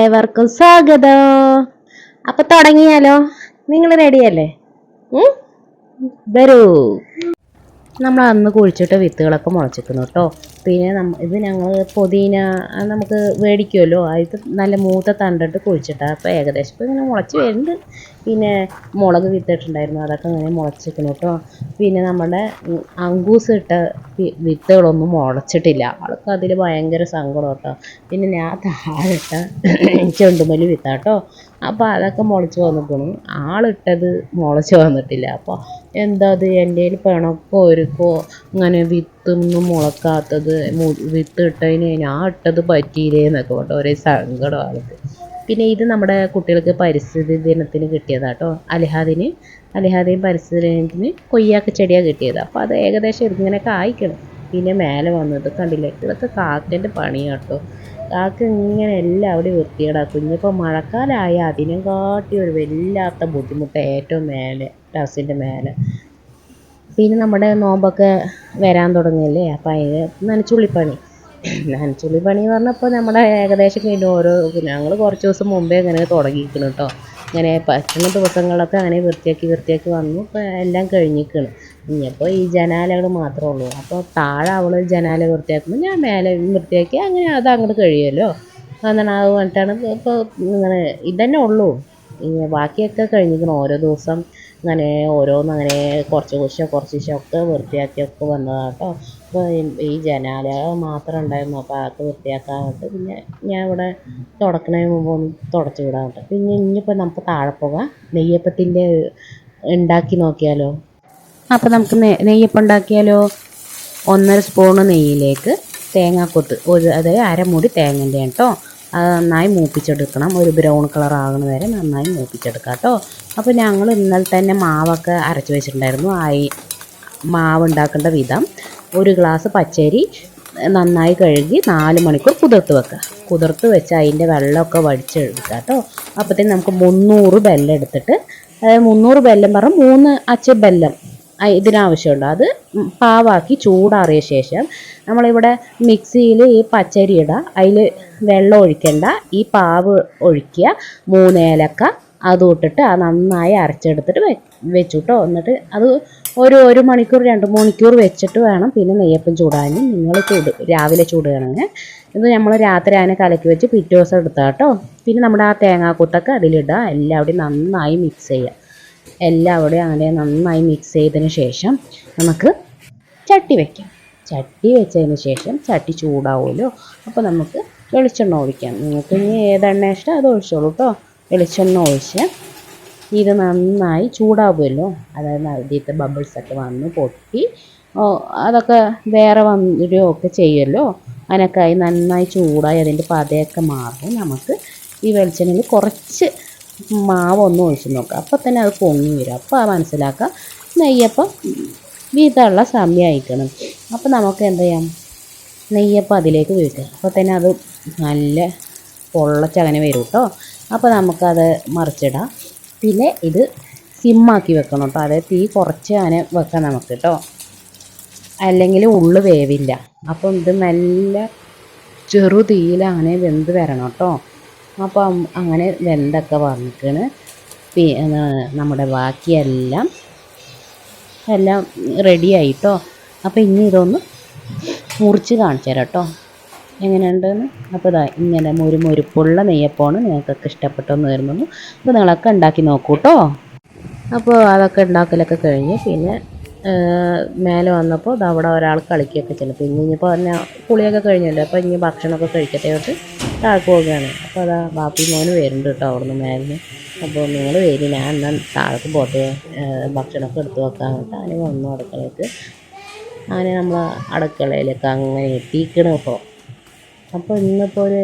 ഏവർക്കും സ്വാഗതം. അപ്പൊ തുടങ്ങിയാലോ? നിങ്ങൾ റെഡിയല്ലേ? വരൂ. നമ്മൾ അന്ന് കുഴിച്ചിട്ട വിത്തുകളൊക്കെ മുളച്ചിരിക്കുന്നു കേട്ടോ. പിന്നെ ഇത് ഞങ്ങൾ പുതിന നമുക്ക് മേടിക്കുമല്ലോ, അത് നല്ല മൂത്ത തണ്ടിട്ട് കുഴിച്ചിട്ടാണ്. അപ്പോൾ ഏകദേശം ഇപ്പോൾ ഇങ്ങനെ മുളച്ച് വരുന്നുണ്ട്. പിന്നെ മുളക് വിത്തിട്ടുണ്ടായിരുന്നു, അതൊക്കെ ഇങ്ങനെ മുളച്ചിരിക്കുന്നു കേട്ടോ. പിന്നെ നമ്മുടെ അങ്കൂസ് ഇട്ട വിത്തുകളൊന്നും മുളച്ചിട്ടില്ല. ആൾക്ക് അതിൽ ഭയങ്കര സങ്കടം കേട്ടോ. പിന്നെ ഞാൻ താഴിട്ട ചെണ്ടുമല്ലി വിത്താട്ടോ. അപ്പോൾ അതൊക്കെ മുളച്ച് വന്നിരിക്കുന്നു. ആളിട്ടത് മുളച്ച് വന്നിട്ടില്ല. അപ്പോൾ എന്താ അത് എൻ്റെ പിണക്കോ ഒരുക്കോ ഇങ്ങനെ വിത്തൊന്നും മുളക്കാത്തത്, വിത്ത് ഇട്ടതിന് ഞാൻ ഇട്ടത് പറ്റിയില്ലേ എന്നൊക്കെ പറഞ്ഞിട്ട് ഒരേ സങ്കടം ആൾക്ക്. പിന്നെ ഇത് നമ്മുടെ കുട്ടികൾക്ക് പരിസ്ഥിതി ദിനത്തിന് കിട്ടിയതാട്ടോ. അലിഹാദിയും പരിസ്ഥിതി ദിനത്തിന് കൊയ്യാക്ക ചെടിയാണ് കിട്ടിയത്. അപ്പോൾ അത് ഏകദേശം ഇങ്ങനെ കായ്ക്കണം. പിന്നെ മേലെ വന്നത് കണ്ടില്ലേ, ഇതൊക്കെ കാക്കൻ്റെ പണിയാട്ടോ. കാക്ക ഇങ്ങനെ എല്ലാവിടെയും വൃത്തികേടാക്കും. ഇനിയിപ്പോൾ മഴക്കാലമായ അതിനും കാട്ടി ഒരു വല്ലാത്ത ബുദ്ധിമുട്ട് ഏറ്റവും മേലെ, ടെറസിൻ്റെ മേലെ. പിന്നെ നമ്മുടെ നോമ്പൊക്കെ വരാൻ തുടങ്ങിയല്ലേ, അപ്പോൾ അതിന് നനച്ചുള്ളിപ്പണി എന്ന് പറഞ്ഞപ്പോൾ നമ്മുടെ ഏകദേശം കഴിഞ്ഞ് ഞങ്ങൾ കുറച്ച് ദിവസം മുമ്പേ ഇങ്ങനെ തുടങ്ങിയിരിക്കണം കേട്ടോ. ഇങ്ങനെ പറ്റുന്ന ദിവസങ്ങളൊക്കെ അങ്ങനെ വൃത്തിയാക്കി വന്നു. ഇപ്പോൾ എല്ലാം കഴിഞ്ഞിരിക്കണം. ഇനിയിപ്പോൾ ഈ ജനാലകൾ മാത്രമേ ഉള്ളൂ. അപ്പോൾ താഴെ അവൾ ജനാല വൃത്തിയാക്കുമ്പോൾ ഞാൻ മേലെ വൃത്തിയാക്കി, അങ്ങനെ അത് അങ്ങോട്ട് കഴിയുമല്ലോ. അങ്ങനെ അത് പറഞ്ഞിട്ടാണ് ഇപ്പോൾ ഇങ്ങനെ ഇതന്നെ ഉള്ളൂ. ബാക്കിയൊക്കെ കഴിഞ്ഞിരിക്കണം. ഓരോ ദിവസം അങ്ങനെ ഓരോന്നങ്ങനെ കുറച്ച് ഒക്കെ വൃത്തിയാക്കിയൊക്കെ വന്നതാണ് കേട്ടോ. അപ്പോൾ ഈ ജനാല മാത്രം ഉണ്ടായിരുന്നു. അപ്പോൾ അതൊക്കെ വൃത്തിയാക്കാനായിട്ട് പിന്നെ ഞാൻ ഇവിടെ തുടക്കണതിന് മുമ്പ് ഒന്ന് തുടച്ച് വിടാൻ കേട്ടോ. പിന്നെ ഇനിയിപ്പോൾ നമുക്ക് താഴെ പോകാം. നെയ്യപ്പത്തിൻ്റെ ഉണ്ടാക്കി നോക്കിയാലോ? അപ്പോൾ നമുക്ക് നെയ്യപ്പം ഉണ്ടാക്കിയാലോ? 1.5 സ്പൂണ് നെയ്യിലേക്ക് തേങ്ങാക്കൊത്ത് അതായത് അരമുടി തേങ്ങൻ്റെ കേട്ടോ. അത് നന്നായി മൂപ്പിച്ചെടുക്കണം. ഒരു ബ്രൗൺ കളർ ആകുന്ന വരെ നന്നായി മൂപ്പിച്ചെടുക്കാം കേട്ടോ. അപ്പോൾ ഞങ്ങൾ ഇന്നലെ തന്നെ മാവൊക്കെ അരച്ച് വെച്ചിട്ടുണ്ടായിരുന്നു. മാവ് ഉണ്ടാക്കേണ്ട വിധം: 1 ഗ്ലാസ് പച്ചരി നന്നായി കഴുകി 4 മണിക്കൂർ കുതിർത്ത് വെച്ച് അതിൻ്റെ വെള്ളമൊക്കെ വടിച്ചെടുക്കുക കേട്ടോ. അപ്പോഴത്തേന് നമുക്ക് 300 ബെല്ലം എടുത്തിട്ട്, അതായത് 300 ബെല്ലം പറഞ്ഞാൽ 3 അച്ച് ബെല്ലം ഇതിനാവശ്യമുണ്ട്. അത് പാവാക്കി ചൂടാറിയ ശേഷം നമ്മളിവിടെ മിക്സിയിൽ ഈ പച്ചരി ഇടുക, അതിൽ വെള്ളം ഒഴിക്കണ്ട, ഈ പാവ് ഒഴിക്കുക, 3 ഏലക്ക അതും ഇട്ടിട്ട് അത് നന്നായി അരച്ചെടുത്തിട്ട് വെച്ചു കേട്ടോ. എന്നിട്ട് അത് ഒരു 1 മണിക്കൂർ 2 മണിക്കൂർ വെച്ചിട്ട് വേണം പിന്നെ നെയ്യപ്പം ചൂടാനും. നിങ്ങൾ രാവിലെ ചൂടുകയാണെങ്കിൽ ഇത് നമ്മൾ രാത്രി അതിനെ കലക്കി വെച്ച് പിറ്റേ ദിവസം എടുത്താൽ കേട്ടോ. പിന്നെ നമ്മുടെ ആ തേങ്ങാക്കൂത്തൊക്കെ അതിലിടുക, എല്ലാവിടെയും നന്നായി മിക്സ് ചെയ്യുക. എല്ലാവിടെയും അങ്ങനെ നന്നായി മിക്സ് ചെയ്തതിന് ശേഷം നമുക്ക് ചട്ടി വയ്ക്കാം. ചട്ടി വെച്ചതിന് ശേഷം ചട്ടി ചൂടാവുമല്ലോ, അപ്പോൾ നമുക്ക് വെളിച്ചെണ്ണ ഒഴിക്കാം. നിങ്ങൾക്ക് ഇനി ഏതെണ്ണ ഇഷ്ടം അത് ഒഴിച്ചോളൂ കേട്ടോ. വെളിച്ചെണ്ണ ഒഴിച്ച് ഇത് നന്നായി ചൂടാവുമല്ലോ, അതായത് ആദ്യത്തെ ബബിൾസൊക്കെ വന്ന് പൊട്ടി അതൊക്കെ വേറെ വരികയൊക്കെ ചെയ്യുമല്ലോ. അതിനൊക്കെ നന്നായി ചൂടായി അതിൻ്റെ പതയൊക്കെ മാറും. നമുക്ക് ഈ വെളിച്ചെണ്ണയിൽ കുറച്ച് മാവൊന്നും ഒഴിച്ച് നോക്കുക. അപ്പോൾ തന്നെ അത് പൊങ്ങി വരും. അപ്പോൾ അത് മനസ്സിലാക്കുക നെയ്യപ്പം വീതാനുള്ള സമയമായിരിക്കണം. അപ്പോൾ നമുക്ക് എന്ത് ചെയ്യാം, നെയ്യപ്പം അതിലേക്ക് വീട്ടുക. അപ്പോൾ തന്നെ അത് നല്ല പൊള്ളച്ചങ്ങനെ വരും കേട്ടോ. അപ്പോൾ നമുക്കത് മറിച്ചിടാം. പിന്നെ ഇത് സിമ്മാക്കി വെക്കണം കേട്ടോ. അതായത് തീ കുറച്ച് അങ്ങനെ വെക്കാം നമുക്ക് കേട്ടോ, അല്ലെങ്കിൽ ഉള്ളു വേവില്ല. അപ്പം ഇത് നല്ല ചെറു തീയിൽ അങ്ങനെ വെന്ത് വരണം കേട്ടോ. അപ്പം അങ്ങനെ വെന്തൊക്കെ വന്നിട്ടാണ് നമ്മുടെ ബാക്കിയെല്ലാം റെഡിയായിട്ടോ. അപ്പോൾ ഇനി ഇതൊന്ന് മുറിച്ച് കാണിച്ചു തരാം കേട്ടോ എങ്ങനെയുണ്ടെന്ന്. അപ്പോൾ ഇതാ ഇങ്ങനെ മുരുപ്പുള്ള നെയ്യപ്പമാണ്. നിങ്ങൾക്കൊക്കെ ഇഷ്ടപ്പെട്ടെന്ന് വരുന്നു. അപ്പോൾ നിങ്ങളൊക്കെ ഉണ്ടാക്കി നോക്കൂ കേട്ടോ. അപ്പോൾ അതൊക്കെ ഉണ്ടാക്കലൊക്കെ കഴിഞ്ഞ് പിന്നെ മേലെ വന്നപ്പോൾ ഇത് അവിടെ ഒരാൾ കളിക്കുകയൊക്കെ ചെയ്യണം. പിന്നെ ഇനിയിപ്പോൾ തന്നെ കുളിയൊക്കെ കഴിഞ്ഞല്ലോ, അപ്പോൾ ഇനി ഭക്ഷണമൊക്കെ കഴിക്കട്ടെ തൊട്ട് താഴെ പോവുകയാണ്. അപ്പോൾ അതാ ബാപ്പി മോന് വരുന്നുണ്ട് കേട്ടോ അവിടുന്ന് മേലിന്. അപ്പോൾ നിങ്ങൾ വരും, ഞാൻ എന്നാൽ താഴേക്ക് പോട്ടെ ഭക്ഷണമൊക്കെ എടുത്ത് വെക്കാൻ കേട്ടോ. അങ്ങനെ വന്നു അടുക്കളയ്ക്ക്. അങ്ങനെ നമ്മൾ അടുക്കളയിലൊക്കെ അങ്ങനെ എത്തിക്കണം ഇപ്പോൾ. അപ്പോൾ ഇന്നിപ്പോൾ ഒരു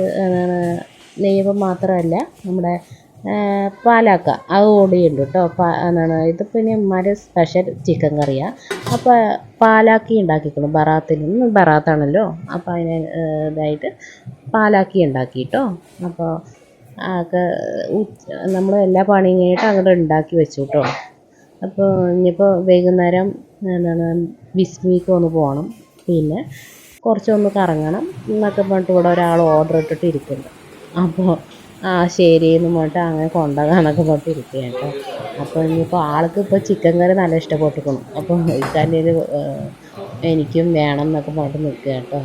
നെയ്യപ്പം മാത്രമല്ല, നമ്മുടെ പാലാക്ക അത് കൂടിയുണ്ട് കേട്ടോ. ഇതിപ്പോൾ ഇനി ഉമ്മാൻ്റെ സ്പെഷ്യൽ ചിക്കൻ കറിയാണ്. അപ്പോൾ പാലാക്കി ഉണ്ടാക്കിക്കണം. ഇന്ന് ബറാത്താണല്ലോ, അപ്പോൾ അതിന് ഇതായിട്ട് പാലാക്കി ഉണ്ടാക്കി കേട്ടോ. അപ്പോൾ അതൊക്കെ നമ്മൾ എല്ലാ പണിയും കഴിഞ്ഞിട്ട് അങ്ങോട്ട് ഉണ്ടാക്കി വെച്ചു കേട്ടോ. അപ്പോൾ ഇനിയിപ്പോൾ വൈകുന്നേരം ബിസ്മിക്ക് ഒന്ന് പോകണം, പിന്നെ കുറച്ചൊന്ന് കറങ്ങണം എന്നൊക്കെ പറഞ്ഞിട്ട് ഇവിടെ ഒരാൾ ഓർഡർ ഇട്ടിട്ട് ഇരിക്കുന്നുണ്ട്. അപ്പോൾ ആ ശരി എന്ന് പറഞ്ഞിട്ട് അങ്ങനെ കൊണ്ടുപോകാന്നൊക്കെ പറഞ്ഞിട്ട് ഇരിക്കുക കേട്ടോ. അപ്പോൾ ഇനിയിപ്പോൾ ആൾക്ക് ഇപ്പോൾ ചിക്കൻ കറി നല്ല ഇഷ്ടപ്പെട്ടിരിക്കണം. അപ്പോൾ ഇക്കാൻ്റെ എനിക്കും വേണം എന്നൊക്കെ പറഞ്ഞിട്ട് നിൽക്കുക കേട്ടോ.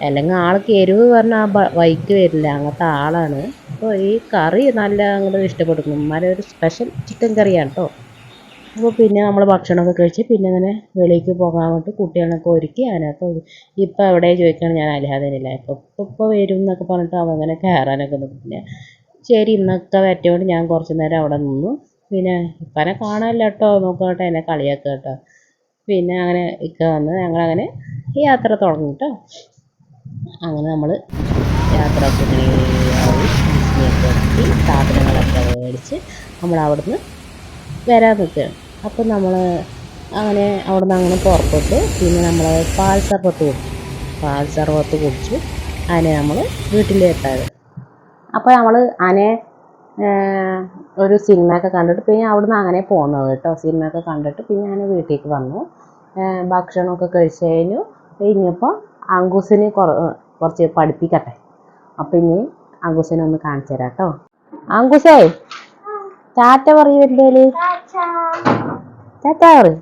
അല്ലെങ്കിൽ ആൾക്ക് എരിവ് പറഞ്ഞാൽ വൈക്ക് വരില്ല, അങ്ങനത്തെ ആളാണ്. അപ്പോൾ ഈ കറി നല്ല അങ്ങോട്ട് ഇഷ്ടപ്പെട്ടിരിക്കണം. ഉമ്മാരെ ഒരു സ്പെഷ്യൽ ചിക്കൻ കറിയാണ് കേട്ടോ. അപ്പോൾ പിന്നെ നമ്മൾ ഭക്ഷണമൊക്കെ കഴിച്ച് പിന്നെ അങ്ങനെ വെളിയിലേക്ക് പോകാൻ വേണ്ടി കുട്ടികളൊക്കെ ഒരുക്കി അതിനകത്ത് ഇപ്പോൾ എവിടെ ചോദിക്കണം, ഞാൻ അല്ലാതില്ല ഇപ്പോൾ വരും എന്നൊക്കെ പറഞ്ഞിട്ട് അവൻ അങ്ങനെ കയറാനൊക്കെ നിൽക്കും. പിന്നെ ശരി ഇന്നൊക്കെ പറ്റിയോണ്ട് ഞാൻ കുറച്ച് നേരം അവിടെ നിന്നു. പിന്നെ ഇപ്പനെ കാണാനില്ല കേട്ടോ, നോക്കട്ടെ എന്നെ കളിയാക്കുക കേട്ടോ. പിന്നെ അങ്ങനെ ഇക്ക വന്ന് ഞങ്ങളങ്ങനെ യാത്ര തുടങ്ങി കേട്ടോ. അങ്ങനെ നമ്മൾ യാത്ര ഒക്കെ ഇങ്ങനെ ആയി ബിസിനൊക്കെ എത്തി സാധനങ്ങളൊക്കെ മേടിച്ച് നമ്മൾ അവിടുന്ന് വരാൻ നിൽക്കുകയാണ്. അപ്പം നമ്മൾ അങ്ങനെ അവിടുന്ന് അങ്ങനെ പുറപ്പെട്ടു. പിന്നെ നമ്മൾ പാൽ സർബത്ത് കുടിച്ചു അതിനെ നമ്മൾ വീട്ടിലെത്താറ്. അപ്പോൾ നമ്മൾ അതിനെ ഒരു സിനിമയൊക്കെ കണ്ടിട്ട് പിന്നെ അവിടുന്ന് അങ്ങനെ പോകുന്നത് കേട്ടോ. സിനിമയൊക്കെ കണ്ടിട്ട് പിന്നെ ഞാൻ വീട്ടിലേക്ക് വന്നു. ഭക്ഷണമൊക്കെ കഴിച്ച് കഴിഞ്ഞു. ഇനിയിപ്പോൾ അങ്കൂസിന് കുറച്ച് പഠിപ്പിക്കട്ടെ. അപ്പം ഇനി അങ്കൂസിനെ ഒന്ന് കാണിച്ചു തരാം കേട്ടോ. അങ്കൂസേ ടാറ്റ പറയൂ എന്തേലും. ടാറ്റ പറയും.